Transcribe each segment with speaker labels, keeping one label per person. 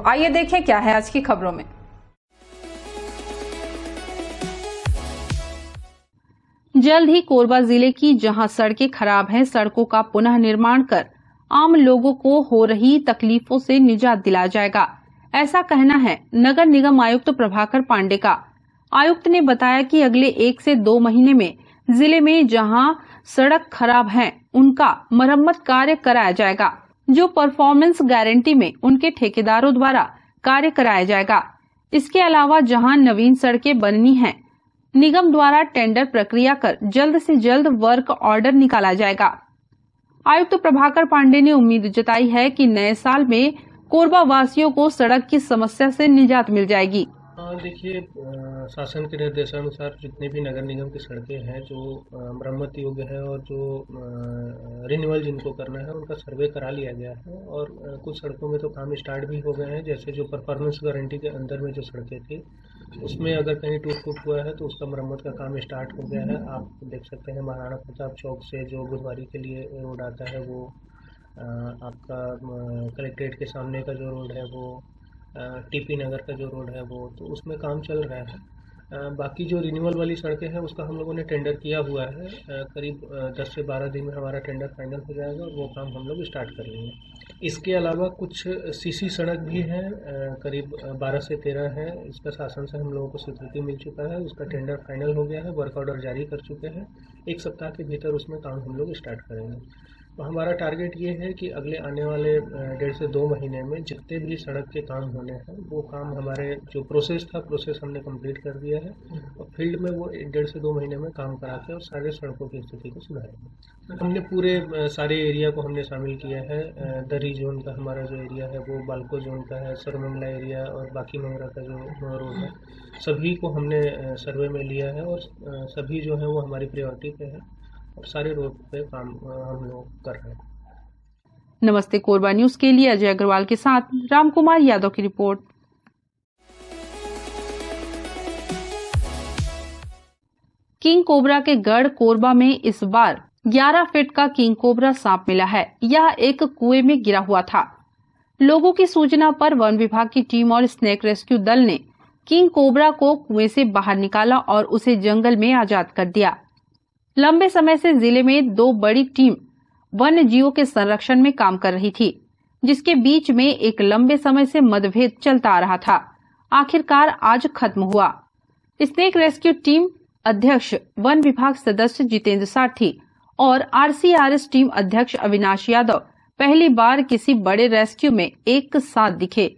Speaker 1: आइए देखें क्या है आज की खबरों में। जल्द ही कोरबा जिले की जहां सड़कें खराब हैं, सड़कों का पुनः निर्माण कर आम लोगों को हो रही तकलीफों से निजात दिलाया जाएगा, ऐसा कहना है नगर निगम आयुक्त प्रभाकर पांडे का। आयुक्त ने बताया कि अगले 1 से 2 महीने में जिले में जहां सड़क खराब हैं, उनका मरम्मत कार्य कराया जाएगा, जो परफॉर्मेंस गारंटी में उनके ठेकेदारों द्वारा कार्य कराया जाएगा। इसके अलावा जहां नवीन सड़कें बननी हैं, निगम द्वारा टेंडर प्रक्रिया कर जल्द से जल्द वर्क ऑर्डर निकाला जाएगा। आयुक्त प्रभाकर पांडे ने उम्मीद जताई है कि नए साल में कोरबा वासियों को सड़क की समस्या से निजात मिल जाएगी।
Speaker 2: देखिए, शासन के निर्देशानुसार जितने भी नगर निगम की सड़कें हैं जो मरम्मत योग्य है और जो रिन्यूअल जिनको करना है उनका सर्वे करा लिया गया है और कुछ सड़कों में तो काम स्टार्ट भी हो गए हैं। जैसे जो परफॉर्मेंस गारंटी के अंदर में जो सड़कें थी उसमें अगर कहीं टूट फूट हुआ है तो उसका मरम्मत का काम स्टार्ट हो गया है। आप देख सकते हैं महाराणा प्रताप चौक से जो बुधवारी के लिए रोड आता है वो आपका कलेक्ट्रेट के सामने का जो रोड है वो टीपी नगर का जो रोड है वो, तो उसमें काम चल रहा है। बाकी जो रिन्यूअल वाली सड़कें हैं उसका हम लोगों ने टेंडर किया हुआ है। करीब 10 से 12 दिन में हमारा टेंडर फाइनल हो जाएगा और वो काम हम लोग स्टार्ट कर लेंगे। इसके अलावा कुछ सीसी सड़क भी हैं, करीब 12 से 13 हैं। इसका शासन से हम लोगों को स्वीकृति मिल चुका है, उसका टेंडर फाइनल हो गया है, वर्क ऑर्डर जारी कर चुके हैं। 1 सप्ताह के भीतर उसमें काम हम लोग स्टार्ट करेंगे। तो हमारा टारगेट ये है कि अगले आने वाले 1.5 से 2 महीने में जितने भी सड़क के काम होने हैं वो काम हमारे जो प्रोसेस हमने कंप्लीट कर दिया है और फील्ड में वो 1.5 से 2 महीने में काम करा के और सारे सड़कों की स्थिति को सुधारेंगे। हमने पूरे सारे एरिया को हमने शामिल किया है। दरी जोन का हमारा जो एरिया है वो बालको जोन का है, सरमंगला एरिया और बाकी मंगरा का जो रोड है सभी को हमने सर्वे में लिया है और सभी जो है वो हमारी प्रायोरिटी पे है और सारे रोड पे काम हम लोग कर रहे हैं।
Speaker 1: नमस्ते कोरबा न्यूज के लिए अजय अग्रवाल के साथ रामकुमार यादव की रिपोर्ट। किंग कोबरा के गढ़ कोरबा में इस बार 11 फीट का किंग कोबरा सांप मिला है। यह एक कुएं में गिरा हुआ था। लोगों की सूचना पर वन विभाग की टीम और स्नेक रेस्क्यू दल ने किंग कोबरा को कुएं से बाहर निकाला और उसे जंगल में आजाद कर दिया। लंबे समय से जिले में 2 बड़ी टीम वन्य जीवों के संरक्षण में काम कर रही थी, जिसके बीच में एक लंबे समय से मतभेद चलता आ रहा था। आखिरकार आज खत्म हुआ। स्नेक रेस्क्यू टीम अध्यक्ष वन विभाग सदस्य जितेंद्र साठी और RCRS टीम अध्यक्ष अविनाश यादव पहली बार किसी बड़े रेस्क्यू में एक साथ दिखे।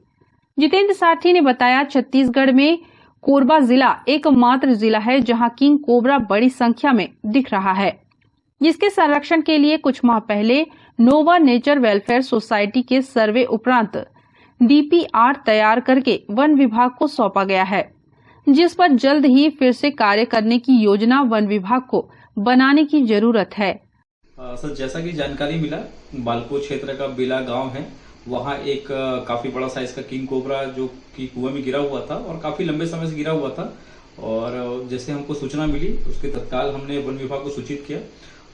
Speaker 1: जितेंद्र साठी ने बताया, छत्तीसगढ़ में कोरबा जिला एकमात्र जिला है जहां किंग कोबरा बड़ी संख्या में दिख रहा है, जिसके संरक्षण के लिए कुछ माह पहले नोवा नेचर वेलफेयर सोसाइटी के सर्वे उपरांत DPR तैयार करके वन विभाग को सौंपा गया है, जिस पर जल्द ही फिर से कार्य करने की योजना वन विभाग को बनाने की जरूरत है।
Speaker 3: सर, जैसा कि जानकारी मिला, बालको क्षेत्र का बिला गांव है, वहाँ एक काफी बड़ा साइज का किंग कोबरा जो कि कुएं में गिरा हुआ था और काफी लंबे समय से गिरा हुआ था। और जैसे हमको सूचना मिली उसके तत्काल हमने वन विभाग को सूचित किया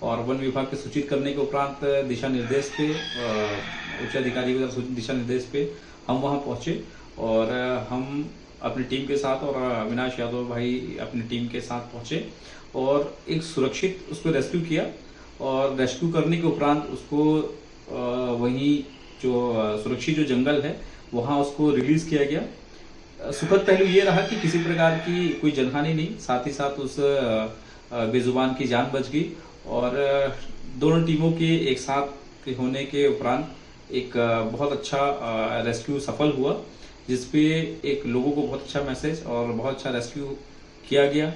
Speaker 3: और वन विभाग के सूचित करने के उपरांत दिशा निर्देश पे उच्च अधिकारी के दिशा निर्देश पे हम वहाँ पहुंचे और हम अपनी टीम के साथ और अविनाश यादव भाई अपनी टीम के साथ पहुंचे और एक सुरक्षित उसको रेस्क्यू किया और रेस्क्यू करने के उपरांत उसको वहीं जो सुरक्षित जो जंगल है वहां उसको रिलीज किया गया। सुखद पहलू ये रहा कि किसी प्रकार की कोई जनहानि नहीं, साथ ही साथ उस बेजुबान की जान बच गई और दोनों टीमों के एक साथ होने के उपरांत एक बहुत अच्छा रेस्क्यू सफल हुआ, जिसपे एक लोगों को बहुत अच्छा मैसेज और बहुत अच्छा रेस्क्यू किया गया,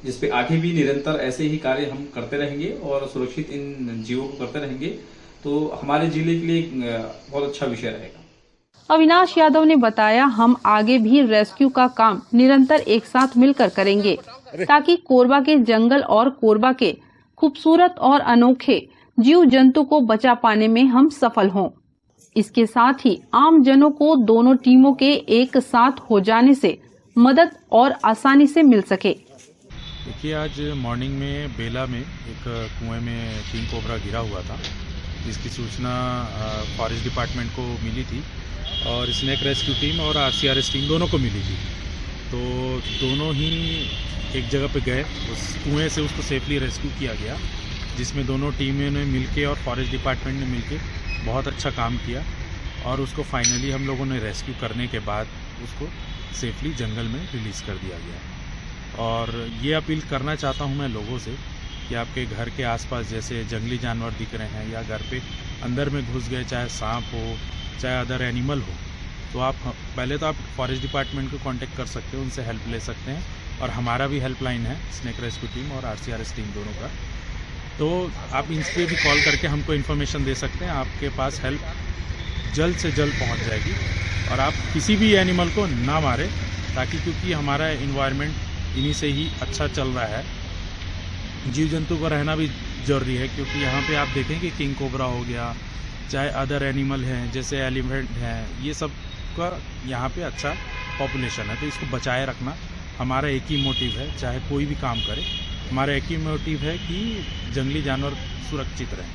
Speaker 3: जिसपे आगे भी निरंतर ऐसे ही कार्य हम करते रहेंगे और सुरक्षित इन जीवों को करते रहेंगे, तो हमारे जिले के लिए बहुत अच्छा विषय रहेगा।
Speaker 1: अविनाश यादव ने बताया, हम आगे भी रेस्क्यू का काम निरंतर एक साथ मिलकर करेंगे ताकि कोरबा के जंगल और कोरबा के खूबसूरत और अनोखे जीव जंतु को बचा पाने में हम सफल हों। इसके साथ ही आम जनों को दोनों टीमों के एक साथ हो जाने से मदद और आसानी से मिल सके।
Speaker 4: देखिए, आज मॉर्निंग में बेला में एक कुएं में किंग कोबरा गिरा हुआ था, जिसकी सूचना फॉरेस्ट डिपार्टमेंट को मिली थी और स्नेक रेस्क्यू टीम और RCRS टीम दोनों को मिली थी। तो दोनों ही एक जगह पे गए, उस कुएं से उसको सेफली रेस्क्यू किया गया, जिसमें दोनों टीमों ने मिलके और फॉरेस्ट डिपार्टमेंट ने मिलके बहुत अच्छा काम किया और उसको फाइनली हम लोगों ने रेस्क्यू करने के बाद उसको सेफली जंगल में रिलीज़ कर दिया गया। और ये अपील करना चाहता हूँ मैं लोगों से कि आपके घर के आसपास जैसे जंगली जानवर दिख रहे हैं या घर पे अंदर में घुस गए, चाहे सांप हो चाहे अदर एनिमल हो, तो आप पहले तो आप फॉरेस्ट डिपार्टमेंट को कांटेक्ट कर सकते हो, उनसे हेल्प ले सकते हैं। और हमारा भी हेल्पलाइन है स्नेक रेस्क्यू टीम और RCRS टीम दोनों का, तो आप इन पर भी कॉल करके हमको इन्फॉर्मेशन दे सकते हैं। आपके पास हेल्प जल्द से जल्द पहुंच जाएगी और आप किसी भी एनिमल को ना मारें, ताकि क्योंकि हमारा इन्वायरमेंट इन्हीं से ही अच्छा चल रहा है। जीव जंतु का रहना भी ज़रूरी है, क्योंकि यहाँ पे आप देखें कि किंग कोबरा हो गया, चाहे अदर एनिमल हैं जैसे एलिफेंट हैं, ये सब का यहाँ पे अच्छा पॉपुलेशन है। तो इसको बचाए रखना हमारा एक ही मोटिव है, चाहे कोई भी काम करे हमारा एक ही मोटिव है कि जंगली जानवर सुरक्षित रहें।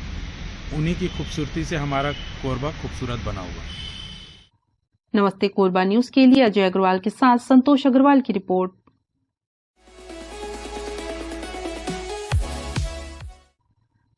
Speaker 4: उन्हीं की खूबसूरती से हमारा कोरबा खूबसूरत बना हुआ है।
Speaker 1: नमस्ते कोरबा न्यूज के लिए अजय अग्रवाल के साथ संतोष अग्रवाल की रिपोर्ट।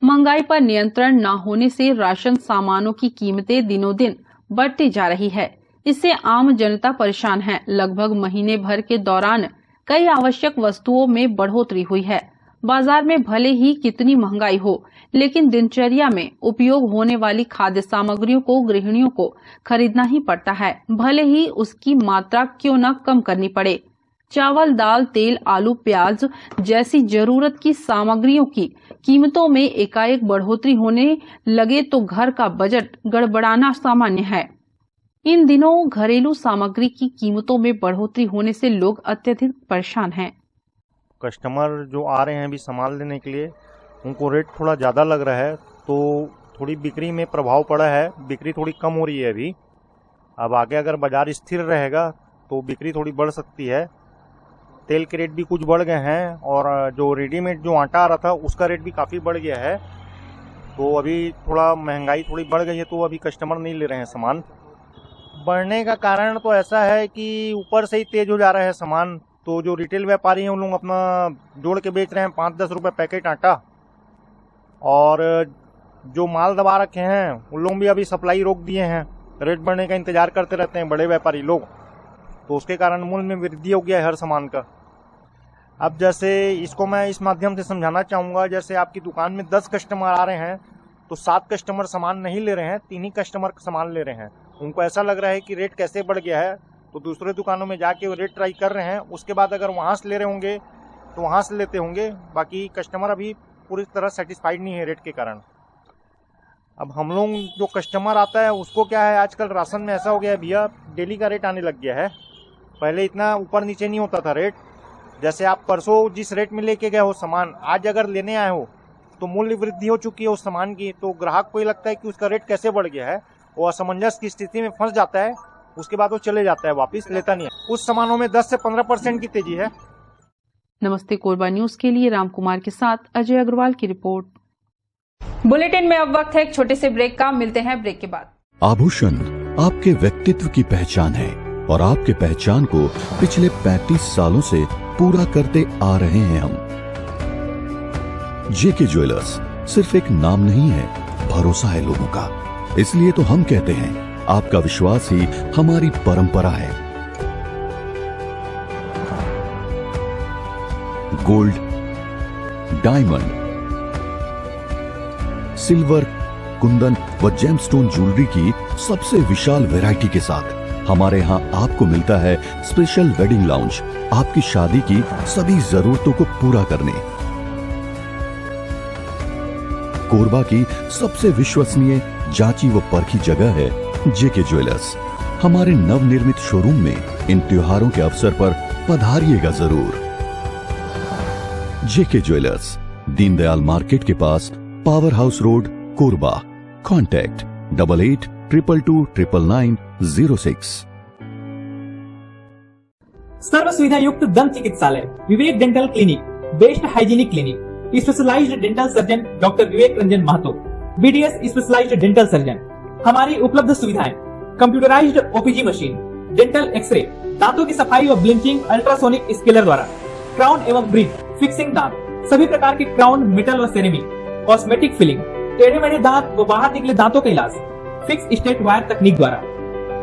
Speaker 1: महंगाई पर नियंत्रण न होने से राशन सामानों की कीमतें दिनों दिन बढ़ती जा रही है। इससे आम जनता परेशान है। लगभग महीने भर के दौरान कई आवश्यक वस्तुओं में बढ़ोतरी हुई है। बाजार में भले ही कितनी महंगाई हो, लेकिन दिनचर्या में उपयोग होने वाली खाद्य सामग्रियों को गृहिणियों को खरीदना ही पड़ता है, भले ही उसकी मात्रा क्यों न कम करनी पड़े। चावल, दाल, तेल, आलू, प्याज जैसी जरूरत की सामग्रियों की कीमतों में एकाएक बढ़ोतरी होने लगे तो घर का बजट गड़बड़ाना सामान्य है। इन दिनों घरेलू सामग्री की कीमतों में बढ़ोतरी होने से लोग अत्यधिक परेशान हैं।
Speaker 5: कस्टमर जो आ रहे हैं अभी सामान लेने के लिए, उनको रेट थोड़ा ज़्यादा लग रहा है, तो थोड़ी बिक्री में प्रभाव पड़ा है। बिक्री थोड़ी कम हो रही है अभी। अब आगे अगर बाजार स्थिर रहेगा तो बिक्री थोड़ी बढ़ सकती है। तेल के रेट भी कुछ बढ़ गए हैं और जो रेडीमेड जो आटा आ रहा था उसका रेट भी काफ़ी बढ़ गया है। तो अभी थोड़ा महंगाई थोड़ी बढ़ गई है, तो अभी कस्टमर नहीं ले रहे हैं सामान। बढ़ने का कारण तो ऐसा है कि ऊपर से ही तेज हो जा रहा है सामान। तो जो रिटेल व्यापारी हैं उन लोग अपना जोड़ के बेच रहे हैं 5-10 रुपये पैकेट आटा, और जो माल दबा रखे हैं उन लोग भी अभी सप्लाई रोक दिए हैं। रेट बढ़ने का इंतजार करते रहते हैं बड़े व्यापारी लोग, तो उसके कारण मूल्य में वृद्धि हो गया है हर सामान का। अब जैसे इसको मैं इस माध्यम से समझाना चाहूँगा, जैसे आपकी दुकान में 10 कस्टमर आ रहे हैं तो 7 कस्टमर सामान नहीं ले रहे हैं, 3 ही कस्टमर सामान ले रहे हैं। उनको ऐसा लग रहा है कि रेट कैसे बढ़ गया है, तो दूसरे दुकानों में जाके रेट ट्राई कर रहे हैं। उसके बाद अगर वहाँ से ले रहे होंगे तो वहाँ से लेते होंगे। बाकी कस्टमर अभी पूरी तरह सेटिस्फाइड नहीं है रेट के कारण। अब हम लोग जो कस्टमर आता है उसको क्या है, आजकल राशन में ऐसा हो गया है भैया, डेली का रेट आने लग गया है। पहले इतना ऊपर नीचे नहीं होता था रेट। जैसे आप परसों जिस रेट में लेके गए हो सामान, आज अगर लेने आए हो तो मूल्य वृद्धि हो चुकी है उस सामान की। तो ग्राहक को ये लगता है कि उसका रेट कैसे बढ़ गया है, वो असमंजस की स्थिति में फंस जाता है। उसके बाद वो चले जाता है, वापस लेता नहीं है। कुछ सामानों में 10 से 15% की तेजी है।
Speaker 1: नमस्ते कोरबा न्यूज के लिए रामकुमार के साथ अजय अग्रवाल की रिपोर्ट। बुलेटिन में अब वक्त है एक छोटे से ब्रेक का। मिलते हैं ब्रेक के बाद।
Speaker 6: आभूषण आपके व्यक्तित्व की पहचान है और आपके पहचान को पिछले 35 सालों से पूरा करते आ रहे हैं हम। जेके ज्वेलर्स सिर्फ एक नाम नहीं है, भरोसा है लोगों का। इसलिए तो हम कहते हैं आपका विश्वास ही हमारी परंपरा है। गोल्ड, डायमंड, सिल्वर, कुंदन व जेमस्टोन ज्वेलरी की सबसे विशाल वैरायटी के साथ हमारे यहाँ आपको मिलता है स्पेशल वेडिंग लाउंज, आपकी शादी की सभी जरूरतों को पूरा करने। कोरबा की सबसे विश्वसनीय, जांची व परखी जगह है जेके ज्वेलर्स। हमारे नवनिर्मित शोरूम में इन त्योहारों के अवसर पर पधारिएगा जरूर। जेके ज्वेलर्स, दीनदयाल मार्केट के पास, power house road, Korba. Contact 8822299906।
Speaker 7: सर्व सुविधा युक्त दंत चिकित्सालय Vivek dental clinic, best hygienic clinic, specialised dental surgeon doctor Vivek Ranjan Mahato, BDS specialised dental surgeon. हमारी उपलब्ध सुविधाएं computerised OPG machine, dental X ray, दांतों की सफाई और ब्लिंचिंग अल्ट्रासोनिक स्केलर द्वारा, क्राउन एवं ब्रिज, फिक्सिंग दांत, सभी प्रकार के क्राउन, मेटल और सेरेमिक, कॉस्मेटिक फिलिंग, टेढ़े मेढ़े दांत व बाहर निकले दांतों का इलाज, फिक्स स्टेट वायर तकनीक द्वारा,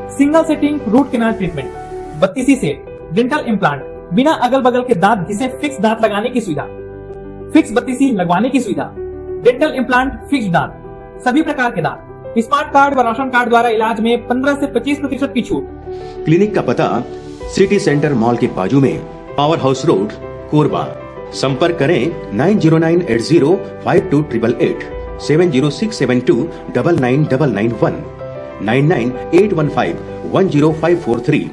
Speaker 7: single setting root canal treatment, 32 set, dental implant, बिना अगल बगल के दांत घिसे फिक्स दांत लगाने की सुविधा, फिक्स 32 लगवाने की सुविधा, डेंटल इम्प्लांट, फिक्स दांत, सभी प्रकार के दांत, स्मार्ट कार्ड व राशन कार्ड द्वारा इलाज में 15 से 25% की छूट।
Speaker 8: क्लिनिक का पता सिटी सेंटर मॉल के बाजू में, पावर हाउस रोड, कोरबा। संपर्क करें 9098052888, 7067299991, 9981510543।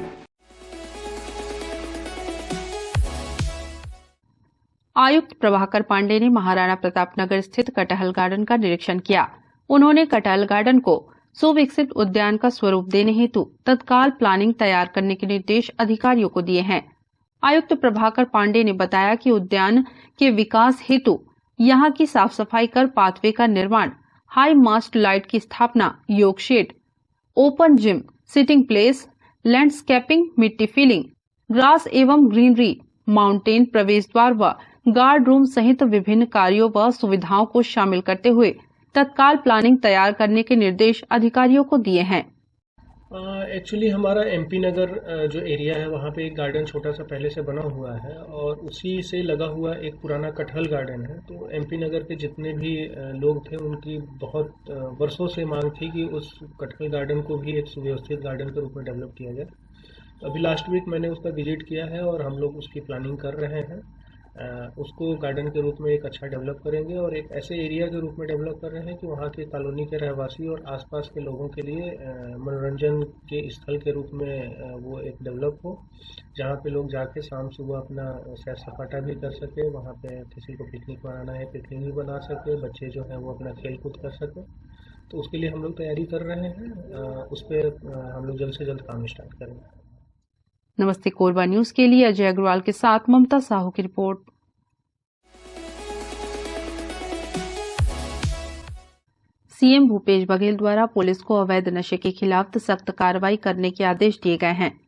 Speaker 1: आयुक्त प्रभाकर पांडे ने महाराणा प्रताप नगर स्थित कटहल गार्डन का निरीक्षण किया। उन्होंने कटहल गार्डन को सुविकसित उद्यान का स्वरूप देने हेतु तत्काल प्लानिंग तैयार करने के निर्देश अधिकारियों को दिए हैं। आयुक्त प्रभाकर पांडे ने बताया कि उद्यान के विकास हेतु यहां की साफ सफाई कर पाथवे का निर्माण, हाई मास्ट लाइट की स्थापना, योग shed, open gym, sitting place, landscaping, मिट्टी फिलिंग, ग्रास एवं ग्रीनरी, माउंटेन प्रवेश द्वार व गार्ड रूम सहित विभिन्न कार्यों व सुविधाओं को शामिल करते हुए तत्काल प्लानिंग तैयार करने के निर्देश अधिकारियों को दिए हैं।
Speaker 2: एक्चुअली हमारा एमपी नगर जो एरिया है वहाँ पे एक गार्डन छोटा सा पहले से बना हुआ है और उसी से लगा हुआ एक पुराना कटहल गार्डन है। तो एमपी नगर के जितने भी लोग थे उनकी बहुत वर्षों से मांग थी कि उस कटहल गार्डन को भी एक सुव्यवस्थित गार्डन के रूप में डेवलप किया जाए। अभी लास्ट वीक मैंने उसका विजिट किया है और हम लोग उसकी प्लानिंग कर रहे हैं। उसको गार्डन के रूप में एक अच्छा डेवलप करेंगे और एक ऐसे एरिया के रूप में डेवलप कर रहे हैं कि वहाँ के कॉलोनी के रहवासी और आसपास के लोगों के लिए मनोरंजन के स्थल के रूप में वो एक डेवलप हो, जहाँ पे लोग जाके शाम सुबह अपना सैर सपाटा भी कर सके। वहाँ पे किसी को पिकनिक मनाना है पिकनिक भी बना सके, बच्चे जो हैं वो अपना खेल कूद कर सके। तो उसके लिए हम लोग तैयारी कर रहे हैं। उस पर हम लोग जल्द से जल्द काम स्टार्ट करेंगे।
Speaker 1: नमस्ते कोरबा न्यूज के लिए अजय अग्रवाल के साथ ममता साहू की रिपोर्ट। सीएम भूपेश बघेल द्वारा पुलिस को अवैध नशे के खिलाफ सख्त कार्रवाई करने के आदेश दिए गए हैं।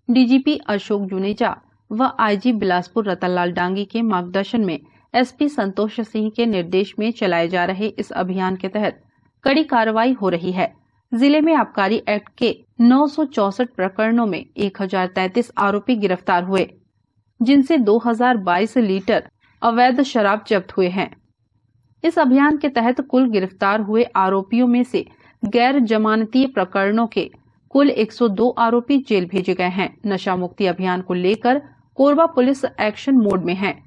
Speaker 1: डीजीपी अशोक जुनेजा व आईजी बिलासपुर रतनलाल डांगी के मार्गदर्शन में एसपी संतोष सिंह के निर्देश में चलाए जा रहे इस अभियान के तहत कड़ी कार्रवाई हो रही है। जिले में आबकारी एक्ट के 964 प्रकरणों में 1033 आरोपी गिरफ्तार हुए, जिनसे 2022 लीटर अवैध शराब जब्त हुए हैं। इस अभियान के तहत कुल गिरफ्तार हुए आरोपियों में से गैर जमानती प्रकरणों के कुल 102 आरोपी जेल भेजे गए हैं। नशा मुक्ति अभियान को लेकर कोरबा पुलिस एक्शन मोड में है।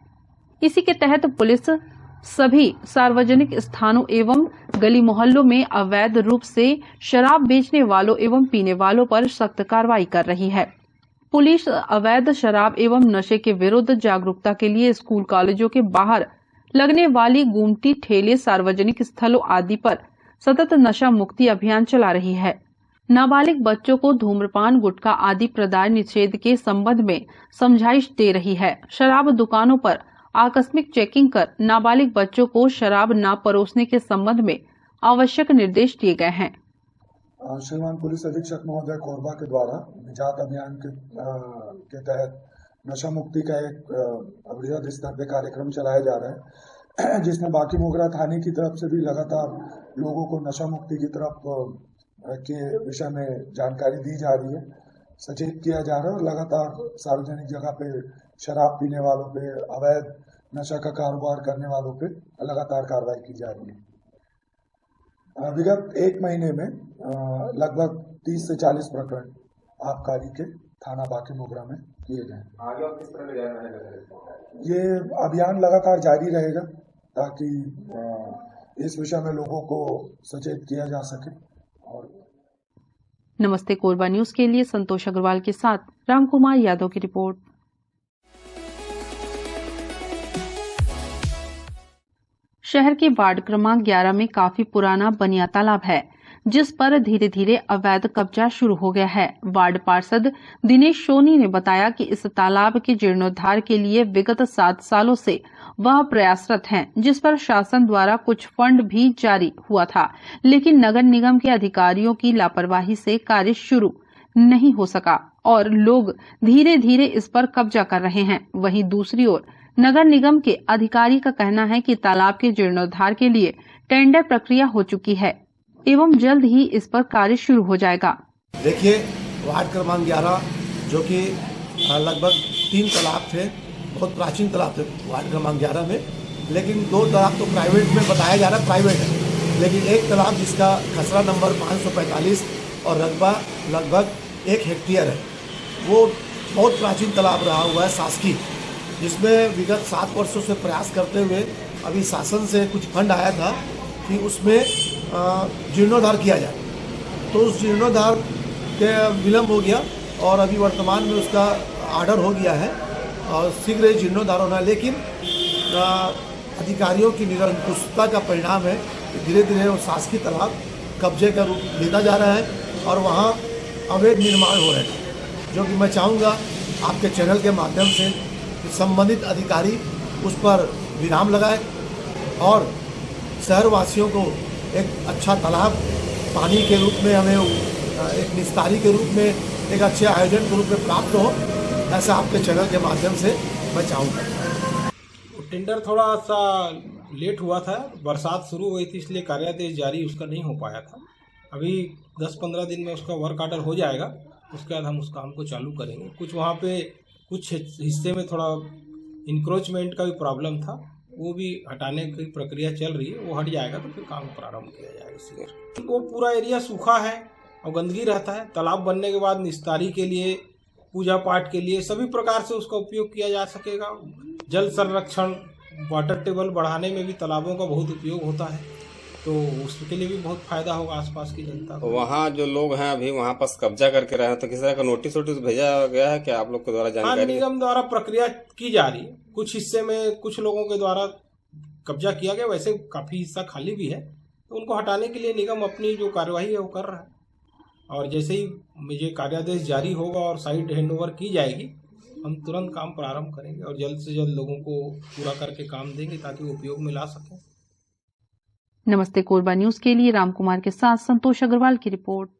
Speaker 1: इसी के तहत पुलिस सभी सार्वजनिक स्थानों एवं गली मोहल्लों में अवैध रूप से शराब बेचने वालों एवं पीने वालों पर सख्त कार्रवाई कर रही है। पुलिस अवैध शराब एवं नशे के विरुद्ध जागरूकता के लिए स्कूल कॉलेजों के बाहर लगने वाली गुमटी, ठेले, सार्वजनिक स्थलों आदि पर सतत नशा मुक्ति अभियान चला रही है। नाबालिग बच्चों को धूम्रपान, गुटखा आदि पदार्थ निषेध के संबंध में समझाइश दे रही है। शराब दुकानों पर आकस्मिक चेकिंग कर नाबालिग बच्चों को शराब न परोसने के संबंध में आवश्यक निर्देश दिए गए हैं।
Speaker 9: श्रीमान पुलिस अधीक्षक महोदय कोरबा के द्वारा निजात अभियान के तहत नशा मुक्ति का एक बृहद स्तर पे कार्यक्रम चलाया जा रहा है, जिसमें बाकी मोगरा थाने की तरफ से भी लगातार लोगों को नशा मुक्ति की तरफ के विषय में जानकारी दी जा रही है, सचेत किया जा रहा है और लगातार सार्वजनिक जगह पे शराब पीने वालों पे, अवैध नशा का कारोबार करने वालों पे लगातार कार्रवाई की जा रही है। विगत एक महीने में लगभग 30 से 40 प्रकरण आबकारी के थाना बाकी मोगरा में किए गए। आगे और किस तरह ले जाना है? ये अभियान लगातार जारी रहेगा ताकि इस विषय में लोगों को सचेत किया जा सके। और
Speaker 1: नमस्ते कोरबा न्यूज के लिए संतोष अग्रवाल के साथ रामकुमार यादव की रिपोर्ट। शहर के वार्ड क्रमांक 11 में काफी पुराना बनिया तालाब है, जिस पर धीरे धीरे अवैध कब्जा शुरू हो गया है। वार्ड पार्षद दिनेश सोनी ने बताया कि इस तालाब के जीर्णोद्धार के लिए विगत 7 सालों से वह प्रयासरत हैं, जिस पर शासन द्वारा कुछ फंड भी जारी हुआ था, लेकिन नगर निगम के अधिकारियों की लापरवाही से कार्य शुरू नहीं हो सका और लोग धीरे धीरे इस पर कब्जा कर रहे हैं। वहीं दूसरी ओर नगर निगम के अधिकारी का कहना है कि तालाब के जीर्णोद्धार के लिए टेंडर प्रक्रिया हो चुकी है एवं जल्द ही इस पर कार्य शुरू हो जाएगा।
Speaker 10: देखिए, वार्ड क्रमांक 11 जो कि लगभग 3 तालाब थे, बहुत प्राचीन तालाब थे वार्ड क्रमांक 11 में, लेकिन 2 तालाब तो प्राइवेट में बताया जा रहा है, प्राइवेट है, लेकिन एक तालाब जिसका खसरा नंबर 545 और रकबा लगभग 1 हेक्टेयर है, वो बहुत प्राचीन तालाब रहा हुआ है शासकीय, जिसमें विगत 7 वर्षों से प्रयास करते हुए अभी शासन से कुछ फंड आया था कि उसमें जीर्णोद्धार किया जाए, तो उस जीर्णोद्धार के विलम्ब हो गया और अभी वर्तमान में उसका आर्डर हो गया है और शीघ्र ही जीर्णोद्धार होना है। लेकिन अधिकारियों की निरंकुशता का परिणाम है कि धीरे धीरे वो शासकीय तालाब कब्जे का रूप लेता जा रहा है और वहाँ अवैध निर्माण हो रहे हैं, जो कि मैं चाहूँगा आपके चैनल के माध्यम से कि संबंधित अधिकारी उस पर विराम लगाए और शहरवासियों को एक अच्छा तालाब पानी के रूप में हमें एक निस्तारी के रूप में एक अच्छे आयोजन के रूप में प्राप्त हो, ऐसा आपके चैनल के माध्यम से मैं चाहूँगा।
Speaker 11: टेंडर थोड़ा सा लेट हुआ था, बरसात शुरू हुई थी, इसलिए कार्यादेश जारी उसका नहीं हो पाया था। अभी 10-15 दिन में उसका वर्क ऑर्डर हो जाएगा, उसके बाद हम उस काम को चालू करेंगे। कुछ वहाँ पे कुछ हिस्से में थोड़ा इंक्रोचमेंट का भी प्रॉब्लम था, वो भी हटाने की प्रक्रिया चल रही है, वो हट जाएगा तो फिर काम प्रारंभ किया जाएगा। इसलिए वो पूरा एरिया सूखा है और गंदगी रहता है। तालाब बनने के बाद निस्तारी के लिए, पूजा पाठ के लिए सभी प्रकार से उसका उपयोग किया जा सकेगा। जल संरक्षण, वाटर टेबल बढ़ाने में भी तालाबों का बहुत उपयोग होता है, तो उसके लिए भी बहुत फायदा होगा आसपास की जनता को।
Speaker 12: वहाँ जो लोग हैं अभी वहाँ पास कब्जा करके रहे हैं, तो किसी तरह का नोटिस भेजा गया है क्या आप लोग के द्वारा? जानकारी
Speaker 11: निगम द्वारा प्रक्रिया की जा रही है, कुछ हिस्से में कुछ लोगों के द्वारा कब्जा किया गया, वैसे काफी हिस्सा खाली भी है, तो उनको हटाने के लिए निगम अपनी जो कार्यवाही है वो कर रहा है। और जैसे ही मुझे कार्यादेश जारी होगा और साइट हैंडओवर की जाएगी, हम तुरंत काम प्रारंभ करेंगे और जल्द से जल्द लोगों को पूरा करके काम देंगे ताकि वो उपयोग में ला सकें।
Speaker 1: नमस्ते कोरबा न्यूज के लिए रामकुमार के साथ संतोष अग्रवाल की रिपोर्ट।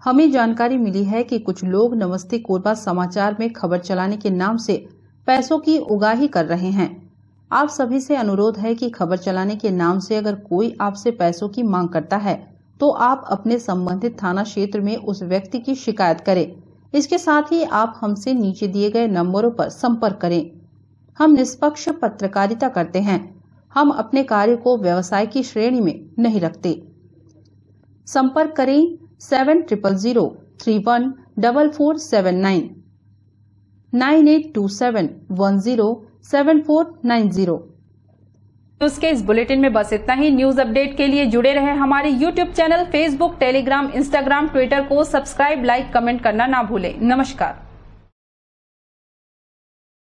Speaker 1: हमें जानकारी मिली है कि कुछ लोग नमस्ते कोरबा समाचार में खबर चलाने के नाम से पैसों की उगाही कर रहे हैं। आप सभी से अनुरोध है कि खबर चलाने के नाम से अगर कोई आपसे पैसों की मांग करता है तो आप अपने संबंधित थाना क्षेत्र में उस व्यक्ति की शिकायत करें। इसके साथ ही आप हमसे नीचे दिए गए नंबरों पर संपर्क करें। हम निष्पक्ष पत्रकारिता करते हैं, हम अपने कार्य को व्यवसाय की श्रेणी में नहीं रखते। संपर्क करें 7000314479 9827107490।
Speaker 13: न्यूज के इस बुलेटिन में बस इतना ही। न्यूज अपडेट के लिए जुड़े रहे हमारे YouTube channel, Facebook, Telegram, Instagram, Twitter को सब्सक्राइब, लाइक, कमेंट करना ना भूलें। नमस्कार।